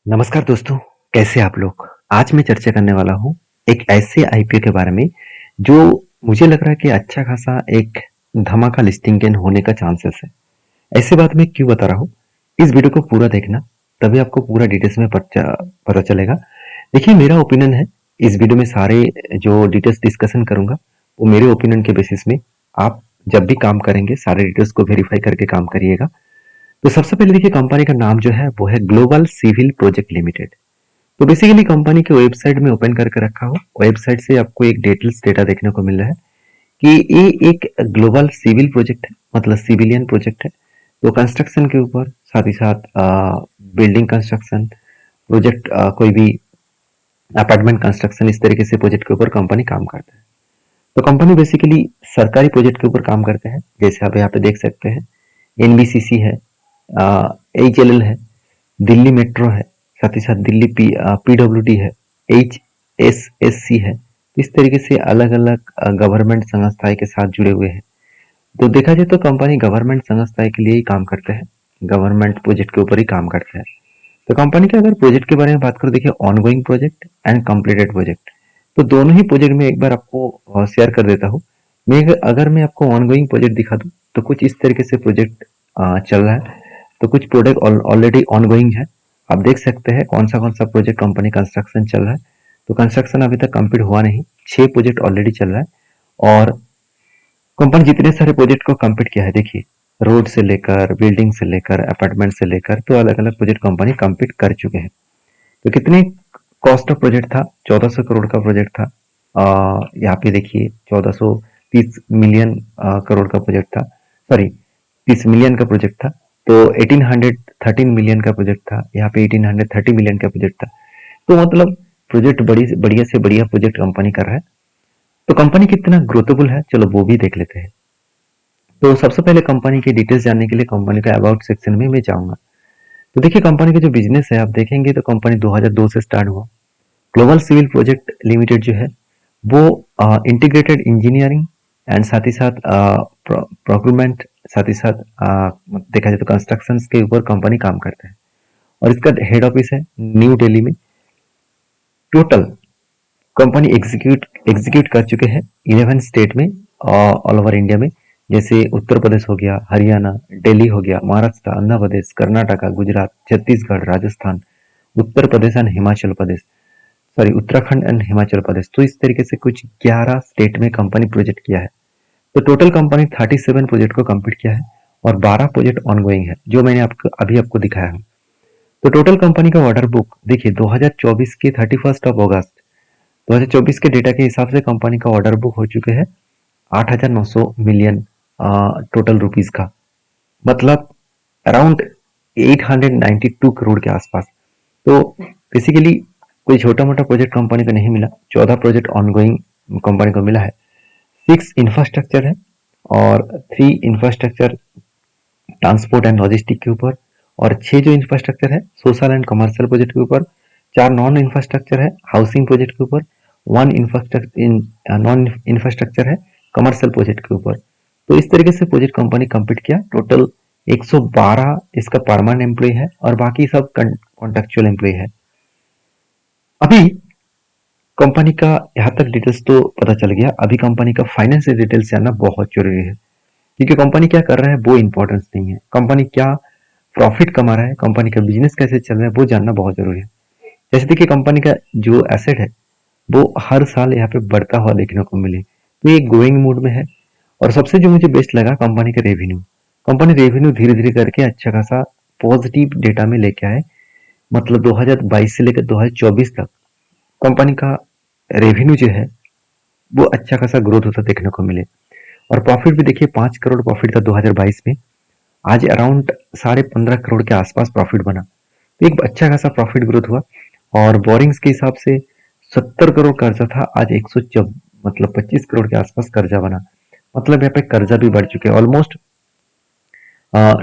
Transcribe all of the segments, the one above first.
नमस्कार दोस्तों, कैसे आप लोग? आज मैं चर्चा करने वाला हूँ एक ऐसे आईपीओ के बारे में जो मुझे लग रहा है कि अच्छा खासा एक धमाका लिस्टिंग गेन होने का चांसेस है। ऐसी बात मैं क्यों बता रहा हूँ? इस वीडियो को पूरा देखना, तभी आपको पूरा डिटेल्स में पता चलेगा। देखिए मेरा ओपिनियन है, इस वीडियो में सारे जो डिटेल्स डिस्कशन करूंगा, वो मेरे ओपिनियन के बेसिस में आप जब भी काम करेंगे सारे डिटेल्स को वेरीफाई करके काम करिएगा। तो सबसे पहले देखिए कंपनी का नाम जो है वो है ग्लोबल सिविल प्रोजेक्ट लिमिटेड। तो बेसिकली कंपनी के वेबसाइट में ओपन करके रखा हो, वेबसाइट से आपको एक डिटेल्स डेटा देखने को मिल रहा है कि ये एक ग्लोबल सिविल प्रोजेक्ट है, मतलब सिविलियन प्रोजेक्ट है। तो कंस्ट्रक्शन के ऊपर साथ ही साथ बिल्डिंग कंस्ट्रक्शन प्रोजेक्ट, कोई भी अपार्टमेंट कंस्ट्रक्शन, इस तरीके से प्रोजेक्ट के ऊपर कंपनी काम करता है। तो कंपनी बेसिकली सरकारी प्रोजेक्ट के ऊपर काम करते हैं, जैसे आप यहाँ पे देख सकते हैं। एनबीसीसी है, एचएलएल है, दिल्ली मेट्रो है, साथ ही साथ दिल्ली पीडब्ल्यूडी है, एचएसएससी है। इस तरीके से अलग अलग गवर्नमेंट संस्थाएं के साथ जुड़े हुए हैं। तो देखा जाए तो कंपनी गवर्नमेंट संस्थाएं के लिए ही काम करते हैं, गवर्नमेंट प्रोजेक्ट के ऊपर ही काम करते हैं। तो कंपनी के अगर प्रोजेक्ट के बारे में बात करो, देखिए ongoing project and completed project, तो दोनों ही प्रोजेक्ट में एक बार आपको शेयर कर देता हूँ। मैं आपको ऑनगोइंग प्रोजेक्ट दिखा दूँ तो कुछ इस तरीके से प्रोजेक्ट चल रहा है। तो कुछ प्रोजेक्ट ऑलरेडी ऑनगोइंग है। आप देख सकते हैं कौन सा प्रोजेक्ट कंपनी कंस्ट्रक्शन चल रहा है। तो कंस्ट्रक्शन अभी तक कंप्लीट हुआ नहीं, 6 प्रोजेक्ट ऑलरेडी चल रहा है। और कंपनी जितने सारे प्रोजेक्ट को कंप्लीट किया है, देखिए रोड से लेकर बिल्डिंग से लेकर अपार्टमेंट से लेकर, तो अलग अलग प्रोजेक्ट कंपनी कंप्लीट कर चुके हैं। तो कितने कॉस्ट ऑफ प्रोजेक्ट था? 1400 करोड़ का प्रोजेक्ट था। यहाँ पे देखिए 1430 मिलियन करोड़ का प्रोजेक्ट था, सॉरी 30 मिलियन का प्रोजेक्ट था। तो 1813 मिलियन का प्रोजेक्ट था, यहाँ पे 1830 मिलियन का प्रोजेक्ट था। तो मतलब प्रोजेक्ट बड़ी बढ़िया से बढ़िया प्रोजेक्ट कंपनी कर रहा है। तो कंपनी कितना ग्रोथेबल है, चलो वो भी देख लेते हैं। तो सबसे पहले कंपनी की डिटेल्स जानने के लिए कंपनी का अबाउट सेक्शन में मैं जाऊंगा। तो देखिए कंपनी का जो बिजनेस है आप देखेंगे तो कंपनी 2002 से स्टार्ट हुआ। ग्लोबल सिविल प्रोजेक्ट लिमिटेड जो है वो इंटीग्रेटेड इंजीनियरिंग एंड साथ ही साथ प्रोक्यूरमेंट, साथ ही साथ देखा जाए तो कंस्ट्रक्शन के ऊपर कंपनी काम करता है। और इसका हेड ऑफिस है न्यू दिल्ली में। टोटल कंपनी एग्जीक्यूट एग्जीक्यूट कर चुके हैं 11 स्टेट में, ऑल ओवर इंडिया में। जैसे उत्तर प्रदेश हो गया, हरियाणा, दिल्ली हो गया, Maharashtra, Andhra Pradesh, Karnataka, Gujarat, Chhattisgarh, Rajasthan, Uttar Pradesh and Himachal Pradesh, sorry Uttarakhand and Himachal Pradesh. तो इस तरीके से कुछ 11 स्टेट में कंपनी प्रोजेक्ट किया है। तो टोटल कंपनी 37 प्रोजेक्ट को कंप्लीट किया है और 12 प्रोजेक्ट ऑनगोइंग है, जो मैंने आपको दिखाया है। तो टोटल कंपनी का ऑर्डर बुक देखिए 2024 के 31 अगस्त 2024 के डेटा के हिसाब से कंपनी का ऑर्डर बुक हो चुके हैं 8,900 मिलियन टोटल रुपीज का, मतलब अराउंड 892 करोड़ के आसपास। तो बेसिकली कोई छोटा मोटा प्रोजेक्ट कंपनी को नहीं मिला, 14 प्रोजेक्ट ऑनगोइंग कंपनी को मिला है। 6 इंफ्रास्ट्रक्चर है और 3 इंफ्रास्ट्रक्चर ट्रांसपोर्ट एंड लॉजिस्टिक के ऊपर, और 6 जो इंफ्रास्ट्रक्चर है सोशल एंड कमर्शियल प्रोजेक्ट के ऊपर, 4 नॉन इंफ्रास्ट्रक्चर है हाउसिंग प्रोजेक्ट के ऊपर, 1 इंफ्रास्ट्रक्चर नॉन इंफ्रास्ट्रक्चर है कमर्शियल प्रोजेक्ट के ऊपर। तो इस तरीके से प्रोजेक्ट कंपनी कंप्लीट किया। टोटल 112 इसका परमानेंट एम्प्लॉय है और बाकी सब कॉन्ट्रेक्चुअल एम्प्लॉय है। अभी कंपनी का यहाँ तक डिटेल्स तो पता चल गया, अभी कंपनी का फाइनेंशियल डिटेल्स जानना बहुत जरूरी है। क्योंकि कंपनी क्या कर रहा है वो इंपॉर्टेंस नहीं है, कंपनी क्या प्रॉफिट कमा रहा है, कंपनी का बिजनेस कैसे चल रहा है वो जानना बहुत जरूरी है। जैसे देखिए कंपनी का जो एसेट है वो हर साल यहाँ पे बढ़ता हुआ देखने को मिले, तो ये ग्रोइंग मूड में है। और सबसे जो मुझे बेस्ट लगा कंपनी का रेवेन्यू, कंपनी रेवेन्यू धीरे धीरे करके अच्छा खासा पॉजिटिव डेटा में लेके आए। मतलब 2022 से लेकर 2024 तक कंपनी का रेवेन्यू जो है वो अच्छा खासा ग्रोथ होता देखने को मिले। और प्रॉफिट भी देखिए 5 करोड़ प्रॉफिट था 2022 में, आज अराउंड 15.5 करोड़ के आसपास प्रॉफिट बना। तो एक अच्छा खासा प्रॉफिट ग्रोथ हुआ। और बोरिंग्स के हिसाब से 70 करोड़ कर्जा था, आज 100 मतलब 25 करोड़ के आसपास कर्जा बना। मतलब यहाँ पे कर्जा भी बढ़ चुके हैं, ऑलमोस्ट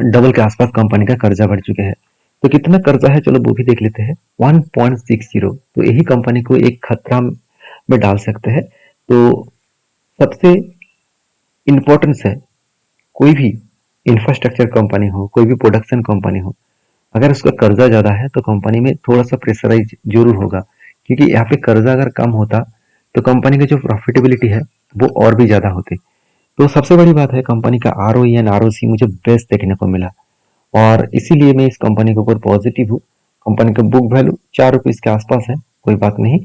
डबल के आसपास कंपनी का कर्जा बढ़ चुके हैं। तो कितना कर्जा है चलो वो भी देख लेते हैं, 1.60। तो यही कंपनी को एक खतरा में डाल सकते हैं। तो सबसे इम्पोर्टेंस है, कोई भी इंफ्रास्ट्रक्चर कंपनी हो, कोई भी प्रोडक्शन कंपनी हो, अगर उसका कर्जा ज़्यादा है तो कंपनी में थोड़ा-सा प्रेशराइज़ ज़रूर होगा, क्योंकि यहाँ पे कर्जा अगर कम होता तो कंपनी की जो प्रॉफिटेबिलिटी है वो और भी ज़्यादा होती। तो सबसे बड़ी बात है कंपनी का आरओई एंड आरओसी मुझे बेस्ट देखने को मिला और इसीलिए मैं इस कंपनी के ऊपर पॉजिटिव हूँ। कंपनी का बुक वैल्यू 4 रुपीज़ के आसपास है, कोई बात नहीं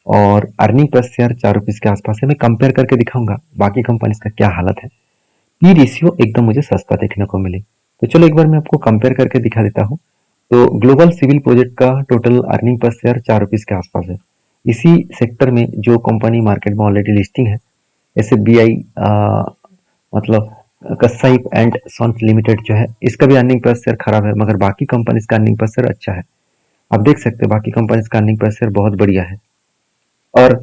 और अर्निंग पर शेयर 4 रुपीज़ के आसपास है। मैं कंपेयर करके दिखाऊँगा बाकी कंपनीज़ का क्या हालत है। पी रेशियो एकदम मुझे सस्ता देखने को मिले। तो चलो एक बार मैं आपको कंपेयर करके दिखा देता हूँ। तो ग्लोबल सिविल प्रोजेक्ट का total earning per share 4 rupees के आसपास है। इसी सेक्टर में जो कंपनी मार्केट में ऑलरेडी लिस्टिंग है, एसएफबीआई मतलब कसाई एंड सन्स लिमिटेड जो है, इसका भी अर्निंग पर शेयर खराब है, मगर बाकी कंपनीज का अर्निंग पर शेयर अच्छा है। आप देख सकते हैं बाकी कंपनीज का अर्निंग पर शेयर बहुत बढ़िया है और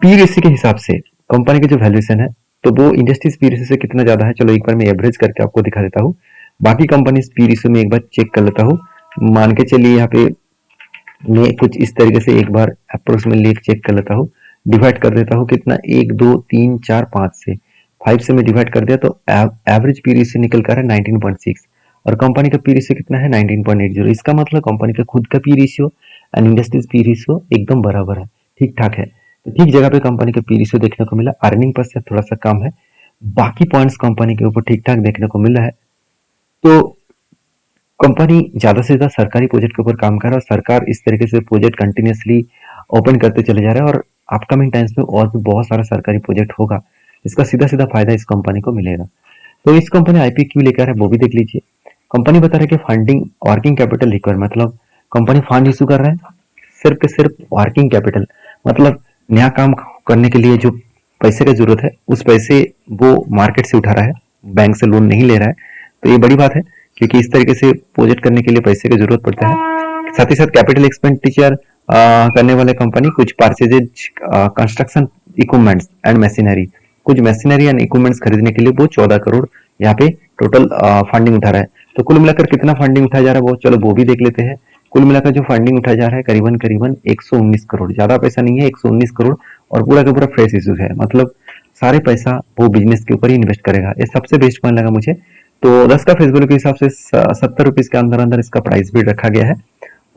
पी रेशियो के हिसाब से कंपनी की जो वैल्यूएशन है तो वो इंडस्ट्रीज पी रेशियो से कितना ज्यादा है, चलो एक बार मैं एवरेज करके आपको दिखा देता हूँ। बाकी कंपनीज पी रेशियो में एक बार चेक कर लेता हूँ। मान के चलिए यहाँ पे मैं कुछ इस तरीके से एक बार अप्रोक्सीमेटली चेक कर लेता हूँ। डिवाइड कर देता हूँ कितना, 1 2 3 4 5 से 5 से मैं डिवाइड कर दिया तो एवरेज पी रेशियो निकल कर है 19.6 और कंपनी का पी रेशियो कितना है 19.80। इसका मतलब कंपनी का खुद का P ratio and industries P ratio एकदम बराबर है, ठीक ठाक है। तो ठीक जगह पे कंपनी का पी रेशियो देखने को मिला। अर्निंग पर से थोड़ा सा कम है, बाकी पॉइंट्स कंपनी के ऊपर ठीक ठाक देखने को मिल रहा है। तो कंपनी ज़्यादा से ज़्यादा सरकारी प्रोजेक्ट के ऊपर काम कर रहा है और सरकार इस तरीके से प्रोजेक्ट कंटिन्यूसली ओपन करते चले जा रहे हैं और अपकमिंग टाइम्स में और भी बहुत सारा सरकारी प्रोजेक्ट होगा। इसका सीधा सीधा फायदा इस कंपनी को मिलेगा। तो इस कंपनी आईपीओ क्यों लेकर है वो भी देख लीजिए। कंपनी बता रहा है कि फंडिंग वर्किंग कैपिटल रिक्वायर, मतलब कंपनी फंड इशू कर रहा है सिर्फ के सिर्फ वर्किंग कैपिटल, मतलब नया काम करने के लिए जो पैसे की जरूरत है उस पैसे वो मार्केट से उठा रहा है, बैंक से लोन नहीं ले रहा है। तो ये बड़ी बात है क्योंकि इस तरीके से प्रोजेक्ट करने के लिए पैसे की जरूरत पड़ता है। साथ ही साथ कैपिटल एक्सपेंडिचर करने वाले कंपनी कुछ purchases construction equipments and machinery, कुछ मशीनरी एंड इक्विपमेंट्स खरीदने के लिए वो 14 करोड़ यहाँ पे टोटल फंडिंग उठा रहा है। तो कुल मिलाकर कितना फंडिंग उठाया जा रहा है वो चलो वो भी देख लेते हैं। कुल मिलाकर जो फंडिंग उठाया जा रहा है करीबन करीबन 119 करोड़, ज्यादा पैसा नहीं है, 119 करोड़ और पूरा का पूरा फ्रेश इशू है, मतलब सारे पैसा वो बिजनेस के ऊपर ही इन्वेस्ट करेगा। ये सबसे बेस्ट पॉइंट लगा मुझे। तो 10 का फेस वैल्यू के हिसाब से 70 रुपीज के अंदर अंदर इसका प्राइस भी रखा गया है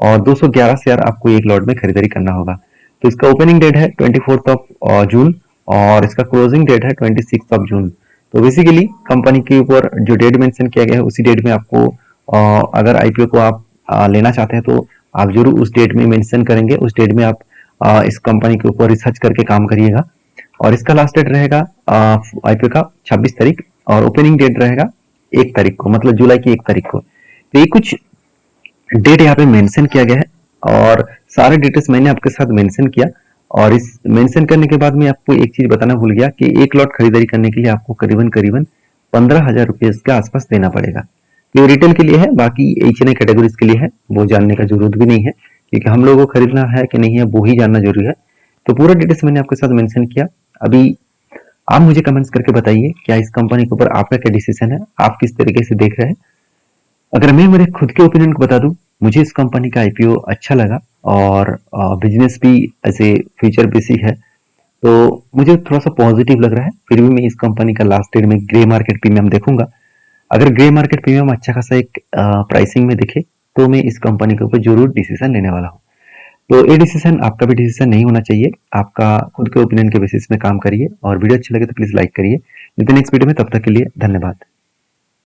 और 211 शेयर आपको एक लॉट में खरीदारी करना होगा। तो इसका ओपनिंग डेट है 24 ऑफ जून और इसका क्लोजिंग डेट है 26 ऑफ जून। तो बेसिकली कंपनी के ऊपर जो डेट मेंशन किया गया है उसी डेट में आपको अगर आईपीओ को आप लेना चाहते हैं तो आप जरूर उस डेट में मेंशन करेंगे, उस डेट में आप इस कंपनी के ऊपर रिसर्च करके काम करिएगा। और इसका लास्ट डेट रहेगा आईपीओ का 26 तारीख और ओपनिंग डेट रहेगा 1 तारीख को, मतलब जुलाई की 1 तारीख को। तो ये कुछ डेट यहाँ पे मेंशन किया गया है और सारे डिटेल्स मैंने आपके साथ मेंशन किया। और इस मेंशन करने के बाद मैं आपको एक चीज बताना भूल गया कि एक लॉट खरीदारी करने के लिए आपको करीबन करीबन 15,000 रुपये के आसपास देना पड़ेगा। ये रिटेल के लिए है, बाकी एच एन कैटेगरीज के लिए है, वो जानने का जरूरत भी नहीं है क्योंकि हम लोगों को खरीदना है कि नहीं है वो ही जानना जरूरी है। तो पूरा डिटेल्स मैंने आपके साथ मेंशन किया। अभी आप मुझे कमेंट्स करके बताइए क्या इस कंपनी के ऊपर आपका क्या डिसीजन है, आप किस तरीके से देख रहे हैं। अगर मैं मेरे खुद के ओपिनियन को बता दूं, मुझे इस कंपनी का आईपीओ अच्छा लगा और बिजनेस भी ऐसे फ्यूचर बेसिक है तो मुझे थोड़ा सा पॉजिटिव लग रहा है। फिर भी मैं इस कंपनी का लास्ट डेट में ग्रे मार्केट प्रीमियम देखूंगा। अगर ग्रे मार्केट प्रीमियम अच्छा खासा एक प्राइसिंग में दिखे तो मैं इस कंपनी के ऊपर जरूर डिसीजन लेने वाला हूँ। तो ये डिसीजन आपका भी डिसीजन नहीं होना चाहिए, आपका खुद के ओपिनियन के बेसिस में काम करिए और वीडियो अच्छी लगे तो प्लीज लाइक करिए। मिलते हैं नेक्स्ट वीडियो में, तब तक के लिए धन्यवाद।